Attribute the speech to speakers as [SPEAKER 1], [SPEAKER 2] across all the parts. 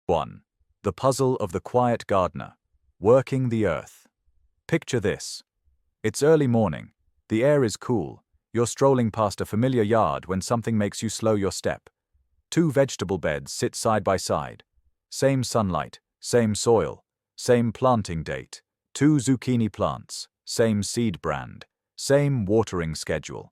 [SPEAKER 1] 1. The puzzle of the quiet gardener, working the earth. Picture this. It's early morning. The air is cool. You're strolling past a familiar yard when something makes you slow your step. Two vegetable beds sit side by side. Same sunlight, same soil, same planting date. Two zucchini plants, same seed brand, same watering schedule.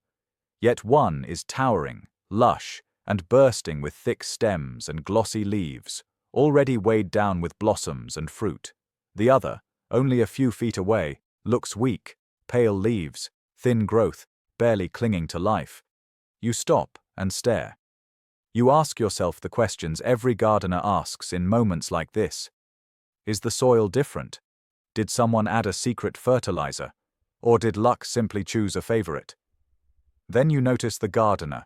[SPEAKER 1] Yet one is towering, lush, and bursting with thick stems and glossy leaves, already weighed down with blossoms and fruit. The other, only a few feet away, looks weak, pale leaves, thin growth, barely clinging to life. You stop and stare. You ask yourself the questions every gardener asks in moments like this. Is the soil different? Did someone add a secret fertilizer? Or did luck simply choose a favorite? Then you notice the gardener.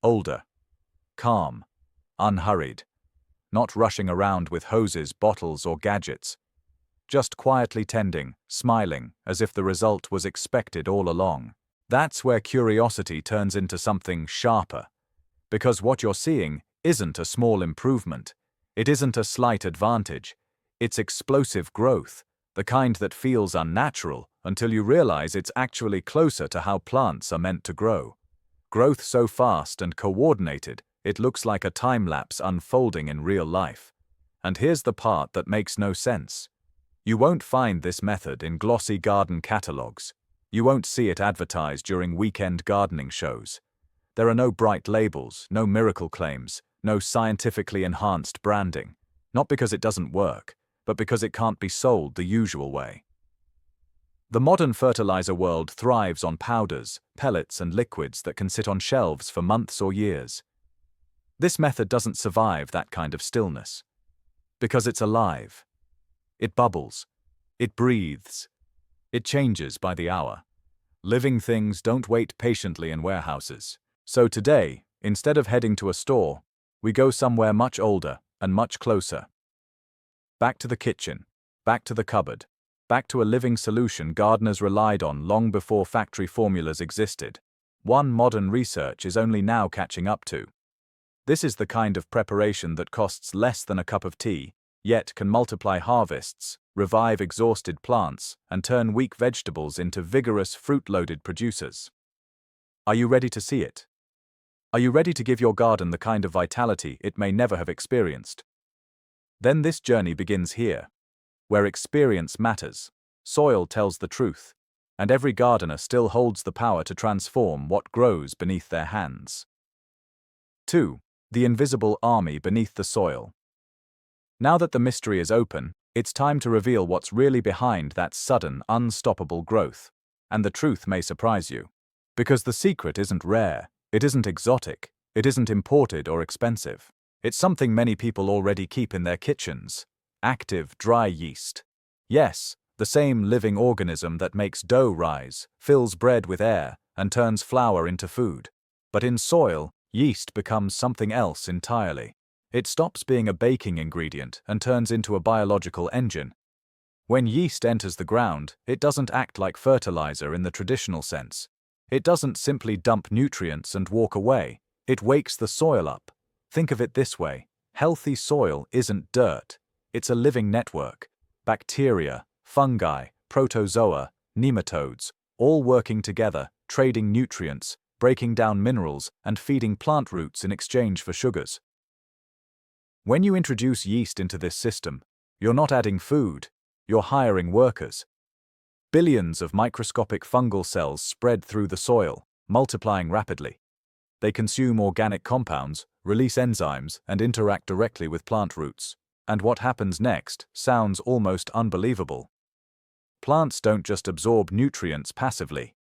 [SPEAKER 1] Older. Calm. Unhurried. Not rushing around with hoses, bottles, or gadgets. Just quietly tending, smiling, as if the result was expected all along. That's where curiosity turns into something sharper. Because what you're seeing isn't a small improvement. It isn't a slight advantage. It's explosive growth, the kind that feels unnatural until you realize it's actually closer to how plants are meant to grow. Growth so fast and coordinated, it looks like a time-lapse unfolding in real life. And here's the part that makes no sense. You won't find this method in glossy garden catalogs. You won't see it advertised during weekend gardening shows. There are no bright labels, no miracle claims, no scientifically enhanced branding. Not because it doesn't work, but because it can't be sold the usual way. The modern fertilizer world thrives on powders, pellets, and liquids that can sit on shelves for months or years. This method doesn't survive that kind of stillness. Because it's alive. It bubbles. It breathes. It changes by the hour. Living things don't wait patiently in warehouses. So today, instead of heading to a store, we go somewhere much older and much closer. Back to the kitchen, back to the cupboard, back to a living solution gardeners relied on long before factory formulas existed. One modern research is only now catching up to. This is the kind of preparation that costs less than a cup of tea, yet can multiply harvests, revive exhausted plants, and turn weak vegetables into vigorous fruit-loaded producers. Are you ready to see it? Are you ready to give your garden the kind of vitality it may never have experienced? Then this journey begins here, where experience matters, soil tells the truth, and every gardener still holds the power to transform what grows beneath their hands. 2. The invisible army beneath the soil. Now that the mystery is open, it's time to reveal what's really behind that sudden, unstoppable growth. And the truth may surprise you. Because the secret isn't rare, it isn't exotic, it isn't imported or expensive. It's something many people already keep in their kitchens. Active, dry yeast. Yes, the same living organism that makes dough rise, fills bread with air, and turns flour into food. But in soil, yeast becomes something else entirely. It stops being a baking ingredient and turns into a biological engine. When yeast enters the ground, it doesn't act like fertilizer in the traditional sense. It doesn't simply dump nutrients and walk away. It wakes the soil up. Think of it this way. Healthy soil isn't dirt. It's a living network. Bacteria, fungi, protozoa, nematodes, all working together, trading nutrients, breaking down minerals, and feeding plant roots in exchange for sugars. When you introduce yeast into this system, you're not adding food, you're hiring workers. Billions of microscopic fungal cells spread through the soil, multiplying rapidly. They consume organic compounds, release enzymes, and interact directly with plant roots. And what happens next sounds almost unbelievable. Plants don't just absorb nutrients passively.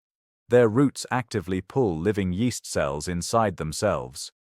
[SPEAKER 1] Their roots actively pull living yeast cells inside themselves.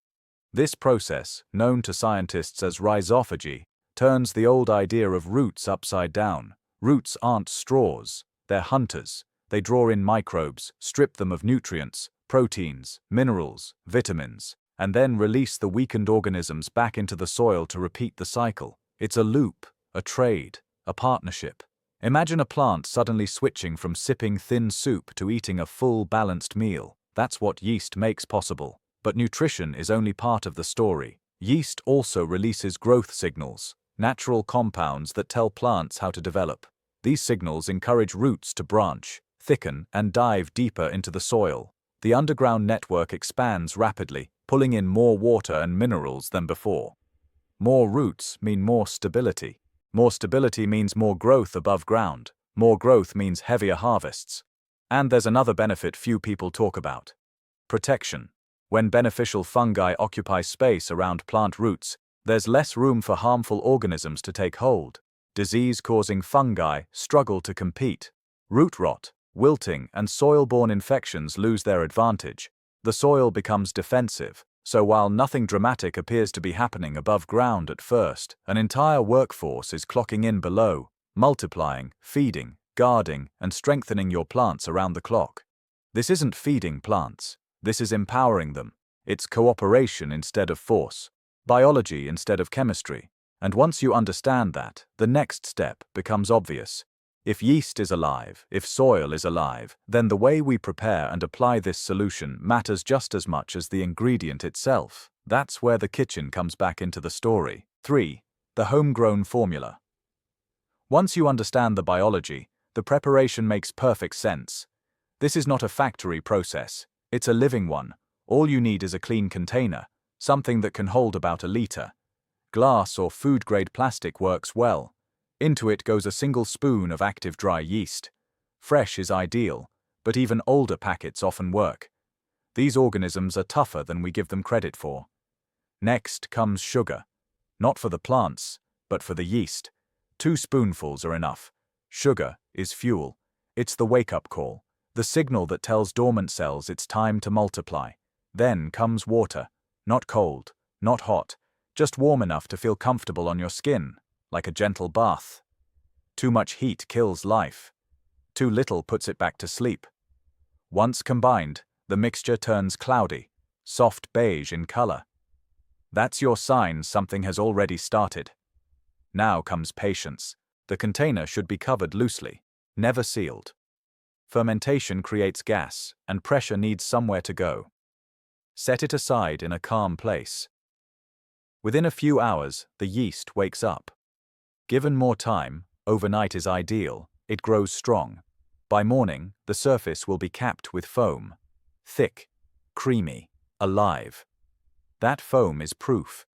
[SPEAKER 1] This process, known to scientists as rhizophagy, turns the old idea of roots upside down. Roots aren't straws, they're hunters. They draw in microbes, strip them of nutrients, proteins, minerals, vitamins, and then release the weakened organisms back into the soil to repeat the cycle. It's a loop, a trade, a partnership. Imagine a plant suddenly switching from sipping thin soup to eating a full, balanced meal. That's what yeast makes possible. But nutrition is only part of the story. Yeast also releases growth signals. natural compounds that tell plants how to develop. These signals encourage roots to branch, thicken, and dive deeper into the soil. The underground network expands rapidly, pulling in more water and minerals than before. More roots mean more stability. More stability means more growth above ground. More growth means heavier harvests. And there's another benefit few people talk about: protection. When beneficial fungi occupy space around plant roots, there's less room for harmful organisms to take hold. Disease-causing fungi struggle to compete. Root rot, wilting, and soil-borne infections lose their advantage. The soil becomes defensive, so while nothing dramatic appears to be happening above ground at first, an entire workforce is clocking in below, multiplying, feeding, guarding, and strengthening your plants around the clock. This isn't feeding plants. This is empowering them. It's cooperation instead of force, biology instead of chemistry. And once you understand that, the next step becomes obvious. If yeast is alive, if soil is alive, then the way we prepare and apply this solution matters just as much as the ingredient itself. That's where the kitchen comes back into the story. 3. The homegrown formula. Once you understand the biology, the preparation makes perfect sense. This is not a factory process. It's a living one. All you need is a clean container, something that can hold about a liter. Glass or food-grade plastic works well. Into it goes a single spoon of active dry yeast. Fresh is ideal, but even older packets often work. These organisms are tougher than we give them credit for. Next comes sugar. Not for the plants, but for the yeast. 2 spoonfuls are enough. Sugar is fuel. It's the wake-up call, the signal that tells dormant cells it's time to multiply. Then comes water. Not cold, not hot, just warm enough to feel comfortable on your skin, like a gentle bath. Too much heat kills life. Too little puts it back to sleep. Once combined, the mixture turns cloudy, soft beige in color. That's your sign something has already started. Now comes patience. The container should be covered loosely, never sealed. Fermentation creates gas, and pressure needs somewhere to go. Set it aside in a calm place. Within a few hours, the yeast wakes up. Given more time, overnight is ideal, it grows strong. By morning, the surface will be capped with foam. Thick, creamy, alive. That foam is proof.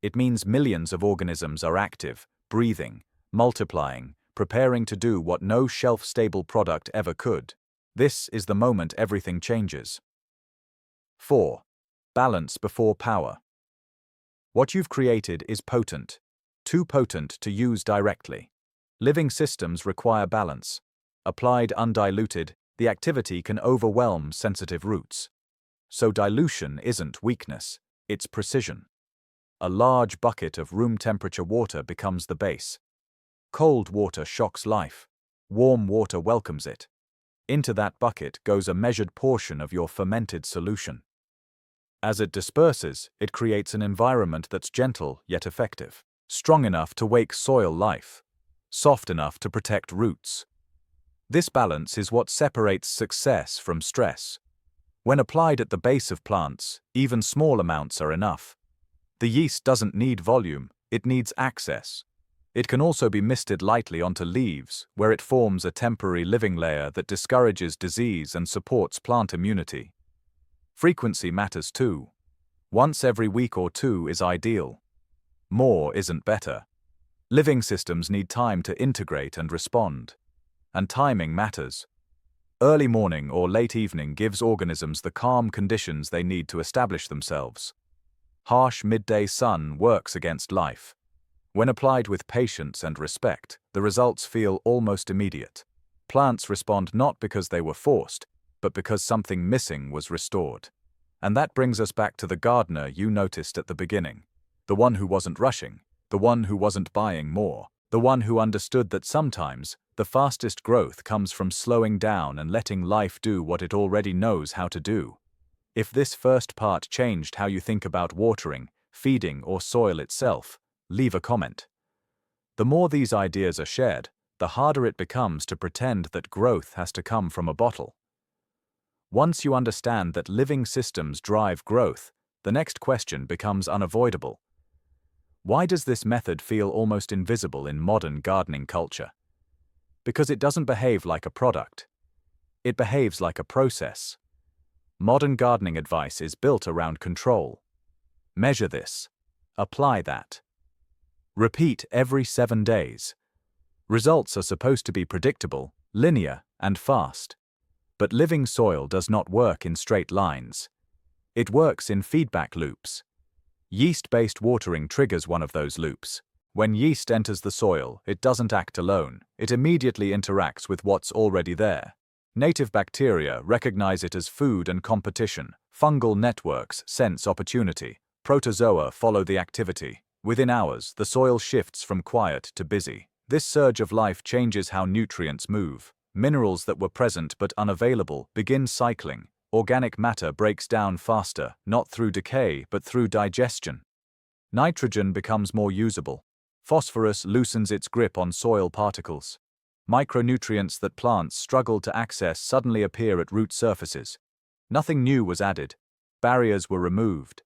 [SPEAKER 1] It means millions of organisms are active, breathing, multiplying, preparing to do what no shelf-stable product ever could. This is the moment everything changes. 4. Balance before power. What you've created is potent. Too potent to use directly. Living systems require balance. Applied undiluted, the activity can overwhelm sensitive roots. So dilution isn't weakness, it's precision. A large bucket of room temperature water becomes the base. Cold water shocks life. Warm water welcomes it. Into that bucket goes a measured portion of your fermented solution. As it disperses, it creates an environment that's gentle yet effective. Strong enough to wake soil life. Soft enough to protect roots. This balance is what separates success from stress. When applied at the base of plants, even small amounts are enough. The yeast doesn't need volume, it needs access. It can also be misted lightly onto leaves, where it forms a temporary living layer that discourages disease and supports plant immunity. Frequency matters too. Once every week or two is ideal. More isn't better. Living systems need time to integrate and respond. And timing matters. Early morning or late evening gives organisms the calm conditions they need to establish themselves. Harsh midday sun works against life. When applied with patience and respect, the results feel almost immediate. Plants respond not because they were forced, but because something missing was restored. And that brings us back to the gardener you noticed at the beginning. The one who wasn't rushing. The one who wasn't buying more. The one who understood that sometimes, the fastest growth comes from slowing down and letting life do what it already knows how to do. If this first part changed how you think about watering, feeding, or soil itself, leave a comment. The more these ideas are shared, the harder it becomes to pretend that growth has to come from a bottle. Once you understand that living systems drive growth, the next question becomes unavoidable. Why does this method feel almost invisible in modern gardening culture? Because it doesn't behave like a product. It behaves like a process. Modern gardening advice is built around control. Measure this. Apply that. Repeat every 7 days. Results are supposed to be predictable, linear, and fast. But living soil does not work in straight lines. It works in feedback loops. Yeast-based watering triggers one of those loops. When yeast enters the soil, it doesn't act alone. It immediately interacts with what's already there. Native bacteria recognize it as food and competition. Fungal networks sense opportunity. Protozoa follow the activity. Within hours, the soil shifts from quiet to busy. This surge of life changes how nutrients move. Minerals that were present but unavailable begin cycling. Organic matter breaks down faster, not through decay but through digestion. Nitrogen becomes more usable. Phosphorus loosens its grip on soil particles. Micronutrients that plants struggle to access suddenly appear at root surfaces. Nothing new was added. Barriers were removed.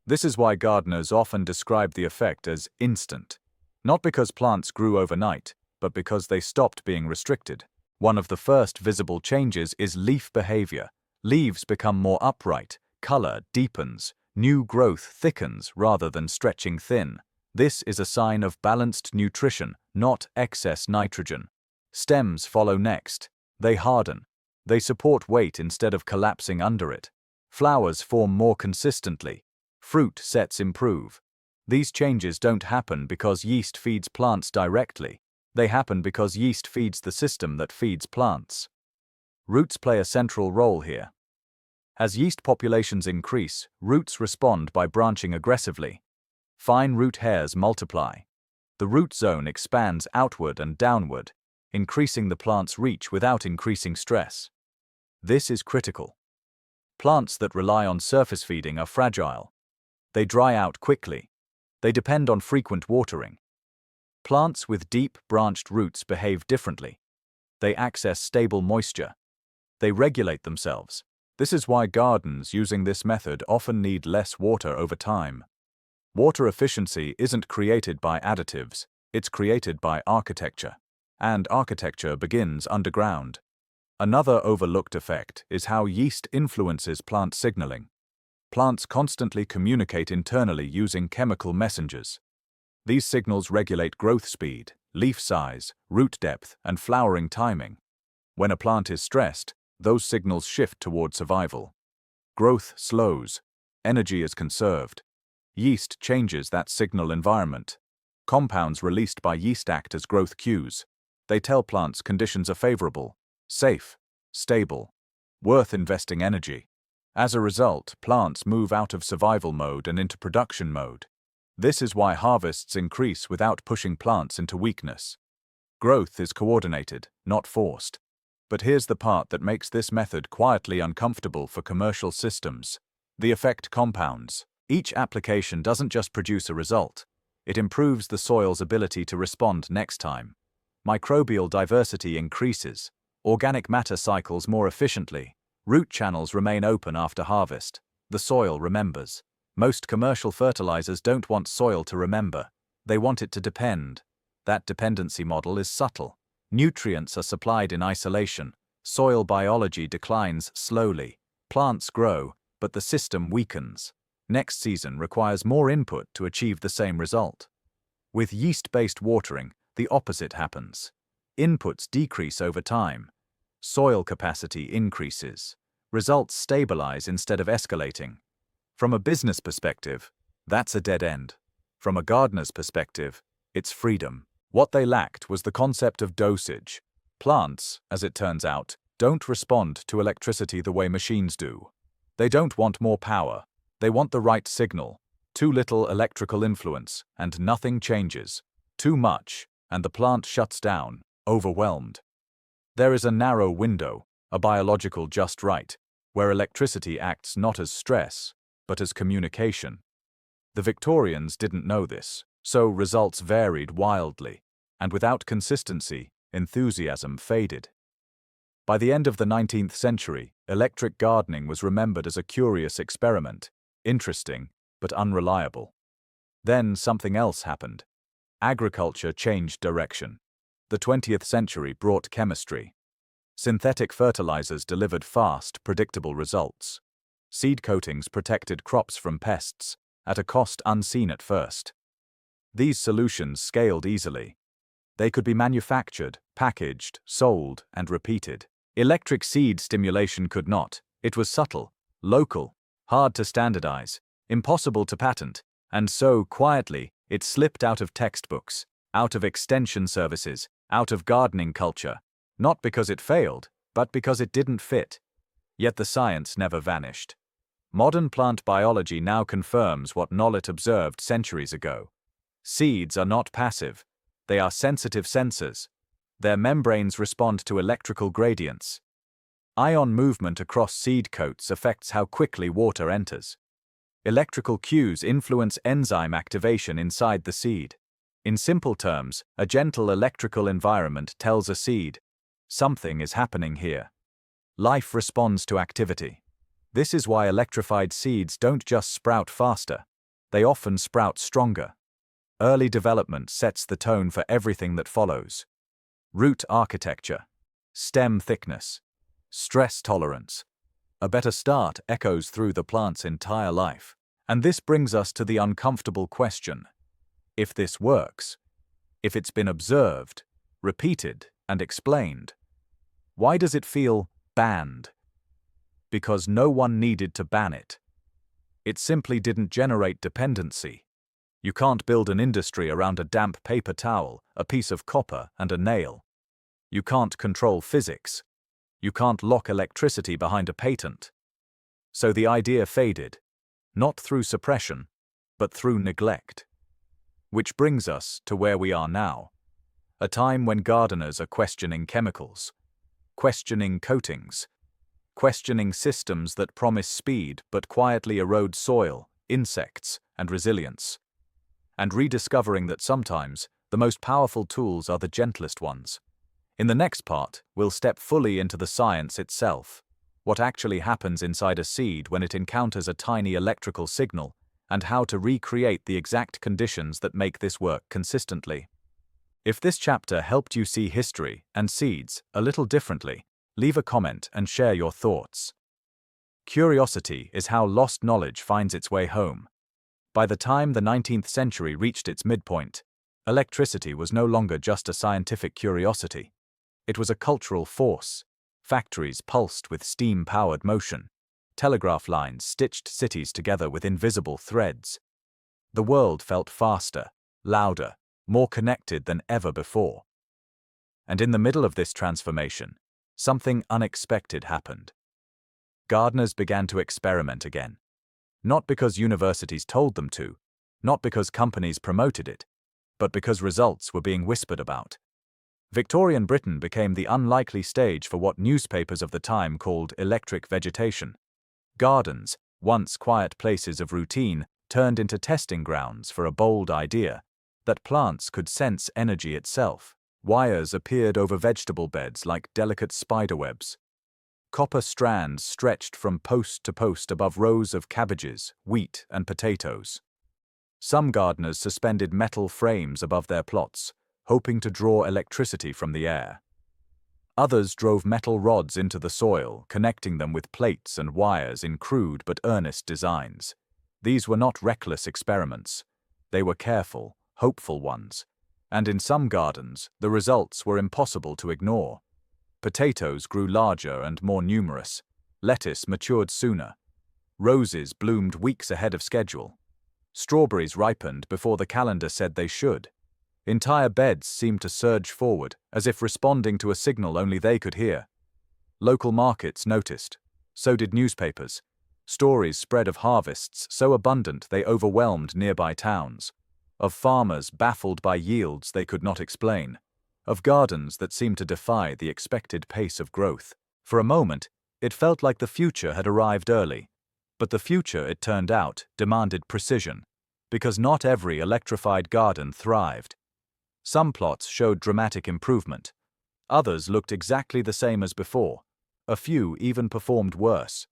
[SPEAKER 1] This is why gardeners often describe the effect as instant. Not because plants grew overnight, but because they stopped being restricted. One of the first visible changes is leaf behavior. Leaves become more upright, color deepens, new growth thickens rather than stretching thin. This is a sign of balanced nutrition, not excess nitrogen. Stems follow next. They harden. They support weight instead of collapsing under it. Flowers form more consistently. Fruit sets improve. These changes don't happen because yeast feeds plants directly. They happen because yeast feeds the system that feeds plants. Roots play a central role here. As yeast populations increase, roots respond by branching aggressively. Fine root hairs multiply. The root zone expands outward and downward, increasing the plant's reach without increasing stress. This is critical. Plants that rely on surface feeding are fragile. They dry out quickly. They depend on frequent watering. Plants with deep, branched roots behave differently. They access stable moisture. They regulate themselves. This is why gardens using this method often need less water over time. Water efficiency isn't created by additives, it's created by architecture. And architecture begins underground. Another overlooked effect is how yeast influences plant signaling. Plants constantly communicate internally using chemical messengers. These signals regulate growth speed, leaf size, root depth, and flowering timing. When a plant is stressed, those signals shift toward survival. Growth slows. Energy is conserved. Yeast changes that signal environment. Compounds released by yeast act as growth cues. They tell plants conditions are favorable, safe, stable, worth investing energy. As a result, plants move out of survival mode and into production mode. This is why harvests increase without pushing plants into weakness. Growth is coordinated, not forced. But here's the part that makes this method quietly uncomfortable for commercial systems. The effect compounds. Each application doesn't just produce a result. It improves the soil's ability to respond next time. Microbial diversity increases. Organic matter cycles more efficiently. Root channels remain open after harvest. The soil remembers. Most commercial fertilizers don't want soil to remember. They want it to depend. That dependency model is subtle. Nutrients are supplied in isolation. Soil biology declines slowly. Plants grow, but the system weakens. Next season requires more input to achieve the same result. With yeast-based watering, the opposite happens. Inputs decrease over time. Soil capacity increases. Results stabilize instead of escalating. From a business perspective, that's a dead end. From a gardener's perspective, it's freedom. What they lacked was the concept of dosage. Plants, as it turns out, don't respond to electricity the way machines do. They don't want more power. They want the right signal. Too little electrical influence, and nothing changes. Too much, and the plant shuts down, overwhelmed. There is a narrow window, a biological just right, where electricity acts not as stress, but as communication. The Victorians didn't know this, so results varied wildly, and without consistency, enthusiasm faded. By the end of the 19th century, electric gardening was remembered as a curious experiment, interesting, but unreliable. Then something else happened. Agriculture changed direction. The 20th century brought chemistry. Synthetic fertilizers delivered fast, predictable results. Seed coatings protected crops from pests, at a cost unseen at first. These solutions scaled easily. They could be manufactured, packaged, sold, and repeated. Electric seed stimulation could not. It was subtle, local, hard to standardize, impossible to patent, and so, quietly, it slipped out of textbooks, out of extension services, out of gardening culture, not because it failed, but because it didn't fit. Yet the science never vanished. Modern plant biology now confirms what Knowlett observed centuries ago. Seeds are not passive. They are sensitive sensors. Their membranes respond to electrical gradients. Ion movement across seed coats affects how quickly water enters. Electrical cues influence enzyme activation inside the seed. In simple terms, a gentle electrical environment tells a seed, something is happening here. Life responds to activity. This is why electrified seeds don't just sprout faster. They often sprout stronger. Early development sets the tone for everything that follows. Root architecture, stem thickness, stress tolerance. A better start echoes through the plant's entire life. And this brings us to the uncomfortable question. If this works, if it's been observed, repeated, and explained, why does it feel banned? Because no one needed to ban it. It simply didn't generate dependency. You can't build an industry around a damp paper towel, a piece of copper, and a nail. You can't control physics. You can't lock electricity behind a patent. So the idea faded, not through suppression, but through neglect. Which brings us to where we are now. A time when gardeners are questioning chemicals, questioning coatings, questioning systems that promise speed but quietly erode soil, insects, and resilience. And rediscovering that sometimes the most powerful tools are the gentlest ones. In the next part, we'll step fully into the science itself, what actually happens inside a seed when it encounters a tiny electrical signal, and how to recreate the exact conditions that make this work consistently. If this chapter helped you see history and seeds a little differently, leave a comment and share your thoughts. Curiosity is how lost knowledge finds its way home. By the time the 19th century reached its midpoint, electricity was no longer just a scientific curiosity. It was a cultural force. Factories pulsed with steam-powered motion. Telegraph lines stitched cities together with invisible threads. The world felt faster, louder, more connected than ever before. And in the middle of this transformation, something unexpected happened. Gardeners began to experiment again. Not because universities told them to, not because companies promoted it, but because results were being whispered about. Victorian Britain became the unlikely stage for what newspapers of the time called electric vegetation. Gardens, once quiet places of routine, turned into testing grounds for a bold idea that plants could sense energy itself. Wires appeared over vegetable beds like delicate spiderwebs. Copper strands stretched from post to post above rows of cabbages, wheat, and potatoes. Some gardeners suspended metal frames above their plots, hoping to draw electricity from the air. Others drove metal rods into the soil, connecting them with plates and wires in crude but earnest designs. These were not reckless experiments. They were careful, hopeful ones. And in some gardens, the results were impossible to ignore. Potatoes grew larger and more numerous. Lettuce matured sooner. Roses bloomed weeks ahead of schedule. Strawberries ripened before the calendar said they should. Entire beds seemed to surge forward, as if responding to a signal only they could hear. Local markets noticed. So did newspapers. Stories spread of harvests so abundant they overwhelmed nearby towns. Of farmers baffled by yields they could not explain. Of gardens that seemed to defy the expected pace of growth. For a moment, it felt like the future had arrived early. But the future, it turned out, demanded precision. Because not every electrified garden thrived. Some plots showed dramatic improvement. Others looked exactly the same as before. A few even performed worse.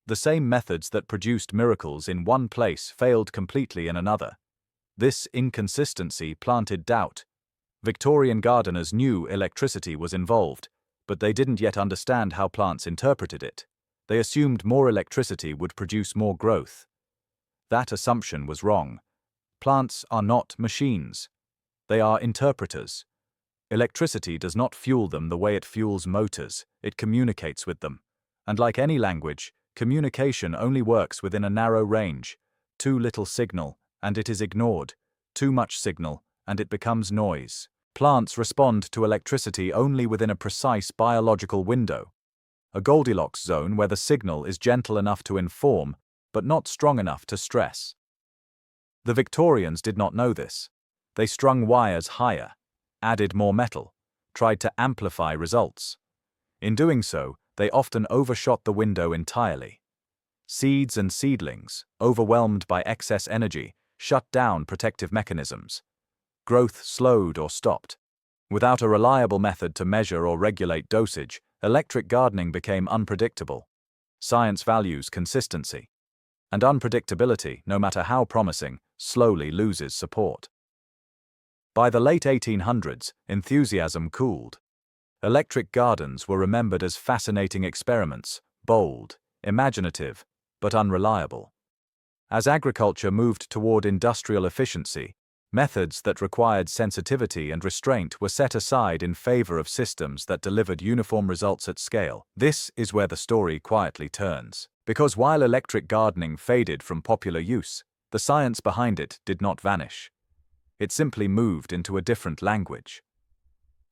[SPEAKER 1] The same methods that produced miracles in one place failed completely in another. This inconsistency planted doubt. Victorian gardeners knew electricity was involved, but they didn't yet understand how plants interpreted it. They assumed more electricity would produce more growth. That assumption was wrong. Plants are not machines. They are interpreters. Electricity does not fuel them the way it fuels motors, it communicates with them. And like any language, communication only works within a narrow range. Too little signal, and it is ignored. Too much signal, and it becomes noise. Plants respond to electricity only within a precise biological window, a Goldilocks zone where the signal is gentle enough to inform, but not strong enough to stress. The Victorians did not know this. They strung wires higher, added more metal, tried to amplify results. In doing so, they often overshot the window entirely. Seeds and seedlings, overwhelmed by excess energy, shut down protective mechanisms. Growth slowed or stopped. Without a reliable method to measure or regulate dosage, electric gardening became unpredictable. Science values consistency. And unpredictability, no matter how promising, slowly loses support. By the late 1800s, enthusiasm cooled. Electric gardens were remembered as fascinating experiments, bold, imaginative, but unreliable. As agriculture moved toward industrial efficiency, methods that required sensitivity and restraint were set aside in favor of systems that delivered uniform results at scale. This is where the story quietly turns. Because while electric gardening faded from popular use, the science behind it did not vanish. It simply moved into a different language.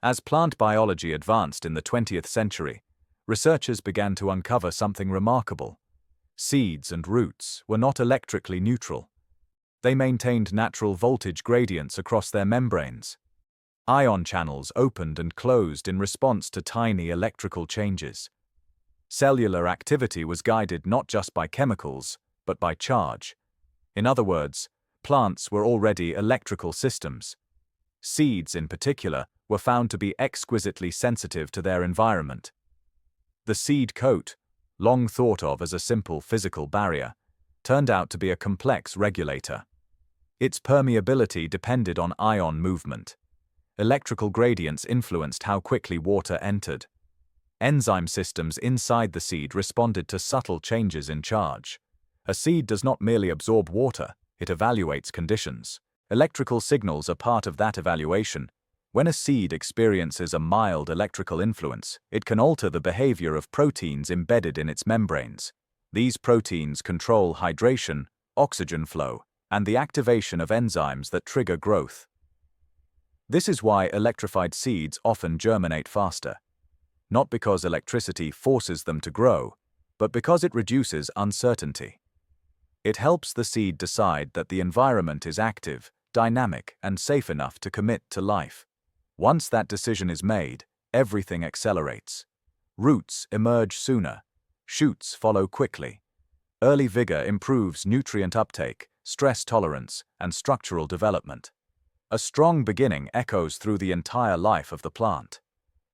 [SPEAKER 1] As plant biology advanced in the 20th century, researchers began to uncover something remarkable. Seeds and roots were not electrically neutral. They maintained natural voltage gradients across their membranes. Ion channels opened and closed in response to tiny electrical changes. Cellular activity was guided not just by chemicals, but by charge. In other words, plants were already electrical systems. Seeds, in particular, were found to be exquisitely sensitive to their environment. The seed coat, long thought of as a simple physical barrier, turned out to be a complex regulator. Its permeability depended on ion movement. Electrical gradients influenced how quickly water entered. Enzyme systems inside the seed responded to subtle changes in charge. A seed does not merely absorb water, it evaluates conditions. Electrical signals are part of that evaluation. When a seed experiences a mild electrical influence, it can alter the behavior of proteins embedded in its membranes. These proteins control hydration, oxygen flow, and the activation of enzymes that trigger growth. This is why electrified seeds often germinate faster. Not because electricity forces them to grow, but because it reduces uncertainty. It helps the seed decide that the environment is active, dynamic, and safe enough to commit to life. Once that decision is made, everything accelerates. Roots emerge sooner. Shoots follow quickly. Early vigor improves nutrient uptake, stress tolerance, and structural development. A strong beginning echoes through the entire life of the plant.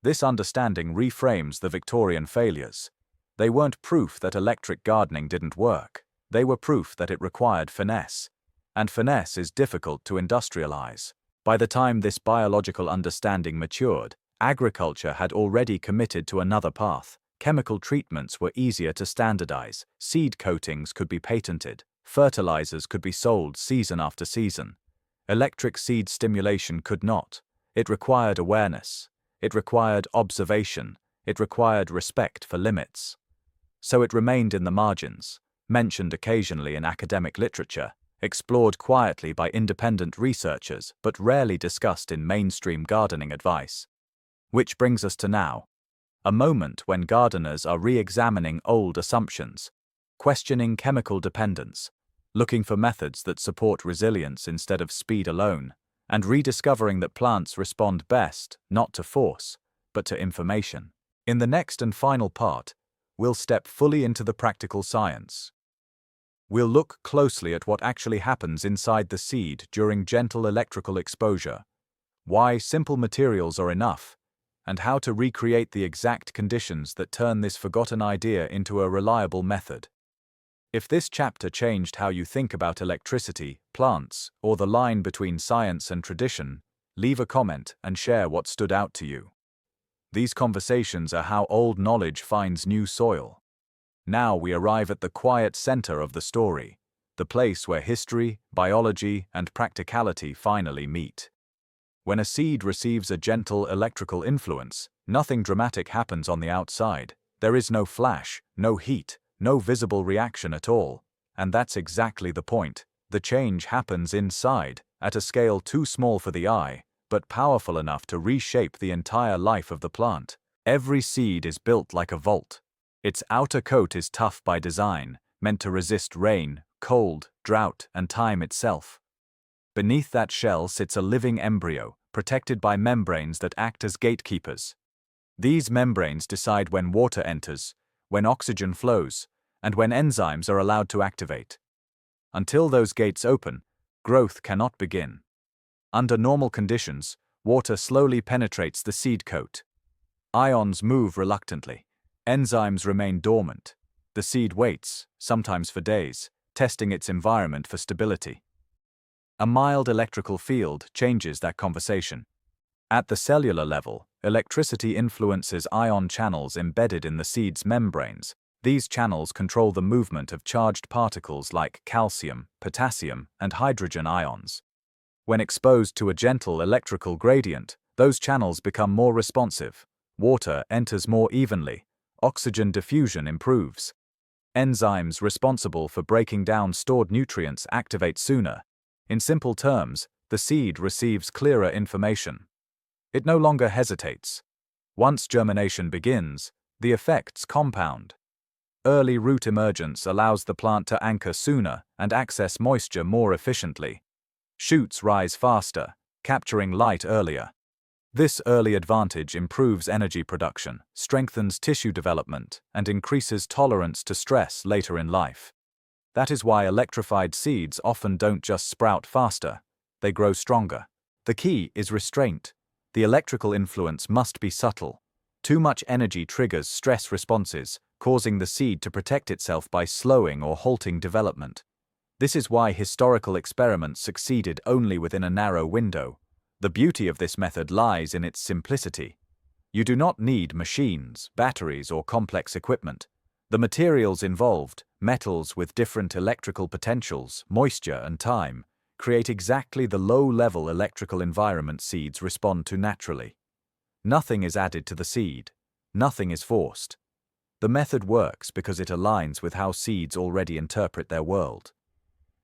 [SPEAKER 1] This understanding reframes the Victorian failures. They weren't proof that electric gardening didn't work. They were proof that it required finesse. And finesse is difficult to industrialize. By the time this biological understanding matured, agriculture had already committed to another path. Chemical treatments were easier to standardize, seed coatings could be patented, fertilizers could be sold season after season. Electric seed stimulation could not. It required awareness. It required observation. It required respect for limits. So it remained in the margins, mentioned occasionally in academic literature, explored quietly by independent researchers, but rarely discussed in mainstream gardening advice. Which brings us to now, a moment when gardeners are re-examining old assumptions, questioning chemical dependence, looking for methods that support resilience instead of speed alone, and rediscovering that plants respond best not to force, but to information. In the next and final part, we'll step fully into the practical science. We'll look closely at what actually happens inside the seed during gentle electrical exposure, why simple materials are enough, and how to recreate the exact conditions that turn this forgotten idea into a reliable method. If this chapter changed how you think about electricity, plants, or the line between science and tradition, leave a comment and share what stood out to you. These conversations are how old knowledge finds new soil. Now we arrive at the quiet center of the story, the place where history, biology, and practicality finally meet. When a seed receives a gentle electrical influence, nothing dramatic happens on the outside. There is no flash, no heat, no visible reaction at all. And that's exactly the point. The change happens inside, at a scale too small for the eye, but powerful enough to reshape the entire life of the plant. Every seed is built like a vault. Its outer coat is tough by design, meant to resist rain, cold, drought, and time itself. Beneath that shell sits a living embryo, protected by membranes that act as gatekeepers. These membranes decide when water enters, when oxygen flows, and when enzymes are allowed to activate. Until those gates open, growth cannot begin. Under normal conditions, water slowly penetrates the seed coat. Ions move reluctantly. Enzymes remain dormant. The seed waits, sometimes for days, testing its environment for stability. A mild electrical field changes that conversation. At the cellular level, electricity influences ion channels embedded in the seed's membranes. These channels control the movement of charged particles like calcium, potassium, and hydrogen ions. When exposed to a gentle electrical gradient, those channels become more responsive. Water enters more evenly. Oxygen diffusion improves. Enzymes responsible for breaking down stored nutrients activate sooner. In simple terms, the seed receives clearer information. It no longer hesitates. Once germination begins, the effects compound. Early root emergence allows the plant to anchor sooner and access moisture more efficiently. Shoots rise faster, capturing light earlier. This early advantage improves energy production, strengthens tissue development, and increases tolerance to stress later in life. That is why electrified seeds often don't just sprout faster, they grow stronger. The key is restraint. The electrical influence must be subtle. Too much energy triggers stress responses, causing the seed to protect itself by slowing or halting development. This is why historical experiments succeeded only within a narrow window. The beauty of this method lies in its simplicity. You do not need machines, batteries, or complex equipment. The materials involved, metals with different electrical potentials, moisture, and time, create exactly the low-level electrical environment seeds respond to naturally. Nothing is added to the seed. Nothing is forced. The method works because it aligns with how seeds already interpret their world.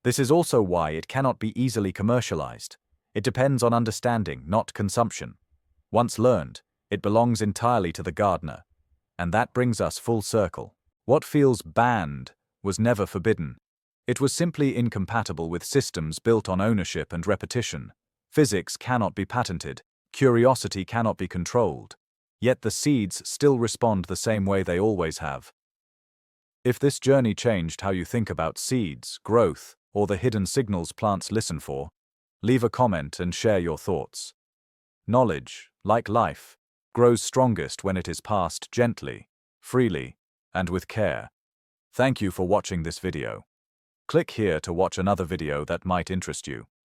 [SPEAKER 1] This is also why it cannot be easily commercialized. It depends on understanding, not consumption. Once learned, it belongs entirely to the gardener. And that brings us full circle. What feels banned was never forbidden. It was simply incompatible with systems built on ownership and repetition. Physics cannot be patented. Curiosity cannot be controlled. Yet the seeds still respond the same way they always have. If this journey changed how you think about seeds, growth, or the hidden signals plants listen for, leave a comment and share your thoughts. Knowledge, like life, grows strongest when it is passed gently, freely, and with care. Thank you for watching this video. Click here to watch another video that might interest you.